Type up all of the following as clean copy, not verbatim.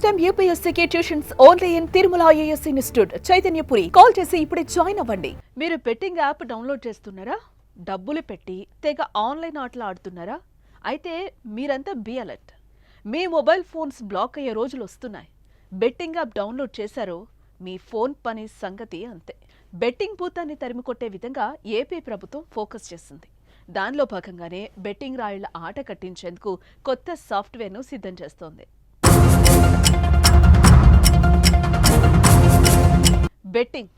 Time యూపీఎస్సీకి tuitions only in Tirumala IAS institute Chaitanyapuri. Call చేసి ఇప్పుడే జాయిన్ అవ్వండి. మీరు బెట్టింగ్ యాప్ డౌన్లోడ్ చేస్తున్నారా? డబ్బులు పెట్టి తెగ ఆన్లైన్ ఆటలు ఆడుతున్నారా? అయితే మీరంతా బి అలర్ట్. మీ మొబైల్ ఫోన్స్ బ్లాక్ అయ్యే రోజులు వస్తున్నాయి. బెట్టింగ్ యాప్ డౌన్లోడ్ చేశారో మీ ఫోన్ పని సంగతి అంతే. బెట్టింగ్ భూతాన్ని తరిమికొట్టే విధంగా ఏపీ ప్రభుత్వం ఫోకస్ చేసింది. దానిలో భాగంగానే బెట్టింగ్ రాయుళ్ల ఆట కట్టించేందుకు కొత్త సాఫ్ట్వేర్ను సిద్ధం చేస్తోంది. బెట్టింగ్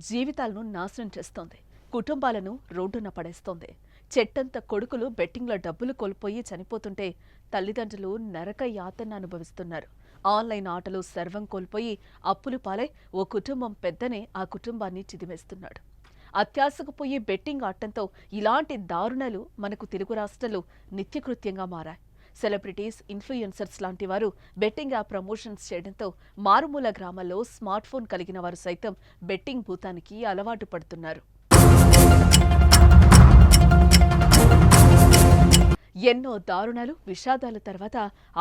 జీవితాలను నాశనం చేస్తోంది. కుటుంబాలను రోడ్డున పడేస్తోంది. చెట్టంత కొడుకులు బెట్టింగ్లో డబ్బులు కోల్పోయి చనిపోతుంటే తల్లిదండ్రులు నరక యాతన అనుభవిస్తున్నారు. ఆన్లైన్ ఆటలు సర్వం కోల్పోయి అప్పులు పాలై ఓ కుటుంబం పెద్దనే ఆ కుటుంబాన్ని చిదిమేస్తున్నాడు. అత్యాశకు పోయి బెట్టింగ్ ఆడటంతో ఇలాంటి దారుణాలు మనకు తెలుగు రాష్ట్రాలు నిత్యకృత్యంగా మారాయి. సెలబ్రిటీస్, ఇన్ఫ్లుయెన్సర్స్ లాంటి వారు బెట్టింగ్ యాప్ ప్రమోషన్స్ చేయడంతో మారుమూల గ్రామాల్లో స్మార్ట్ ఫోన్ కలిగిన వారు సైతం బెట్టింగ్ భూతానికి అలవాటు పడుతున్నారు. ఎన్నో దారుణాలు, విషాదాల తర్వాత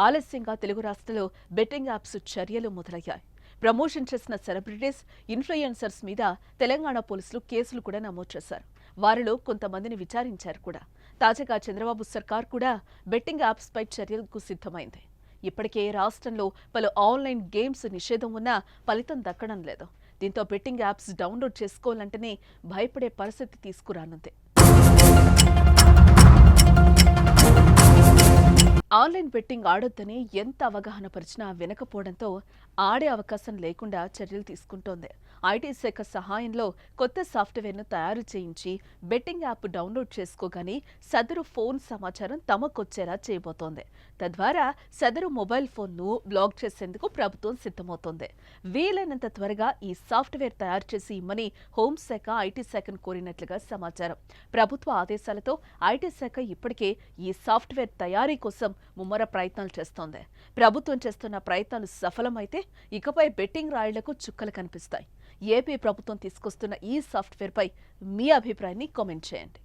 ఆలస్యంగా తెలుగు రాష్ట్రాల్లో బెట్టింగ్ యాప్స్ చర్యలు మొదలయ్యాయి. ప్రమోషన్ చేసిన సెలబ్రిటీస్, ఇన్ఫ్లుయెన్సర్స్ మీద తెలంగాణ పోలీసులు కేసులు కూడా నమోదు చేశారు. వారిలో కొంతమందిని విచారించారు కూడా. తాజాగా చంద్రబాబు సర్కార్ కూడా బెట్టింగ్ యాప్స్ పై చర్యలకు సిద్ధమైంది. ఇప్పటికే రాష్ట్రంలో పలు ఆన్లైన్ గేమ్స్ నిషేధం ఉన్నా ఫలితం దక్కడం లేదు. దీంతో బెట్టింగ్ యాప్స్ డౌన్లోడ్ చేసుకోవాలంటేనే భయపడే పరిస్థితి తీసుకురానుంది. ఆన్లైన్ బెట్టింగ్ ఆడొద్దని ఎంత అవగాహన పరిచినా వినకపోవడంతో ఆడే అవకాశం లేకుండా చర్యలు తీసుకుంటోంది. ఐటీ శాఖ సహాయంలో కొత్త సాఫ్ట్వేర్ను తయారు చేయించి బెట్టింగ్ యాప్ డౌన్లోడ్ చేసుకోగానే సదరు ఫోన్ సమాచారం తమకొచ్చేలా చేయబోతోంది. తద్వారా సదరు మొబైల్ ఫోన్ను బ్లాక్ చేసేందుకు ప్రభుత్వం సిద్ధమవుతోంది. వీలైనంత త్వరగా ఈ సాఫ్ట్వేర్ తయారు చేసి ఇమ్మని హోంశాఖ, ఐటీ శాఖను కోరినట్లుగా సమాచారం. ప్రభుత్వ ఆదేశాలతో ఐటీ శాఖ ఇప్పటికే ఈ సాఫ్ట్వేర్ తయారీ కోసం ముమ్మర ప్రయత్నాలు చేస్తోంది. ప్రభుత్వం చేస్తున్న ప్రయత్నాలు సఫలమైతే ఇకపై బెట్టింగ్ రాయుళ్లకు చుక్కలు కనిపిస్తాయి. ఏపీ ప్రభుత్వం తీసుకొస్తున్న ఈ సాఫ్ట్వేర్పై మీ అభిప్రాయాన్ని కామెంట్ చేయండి.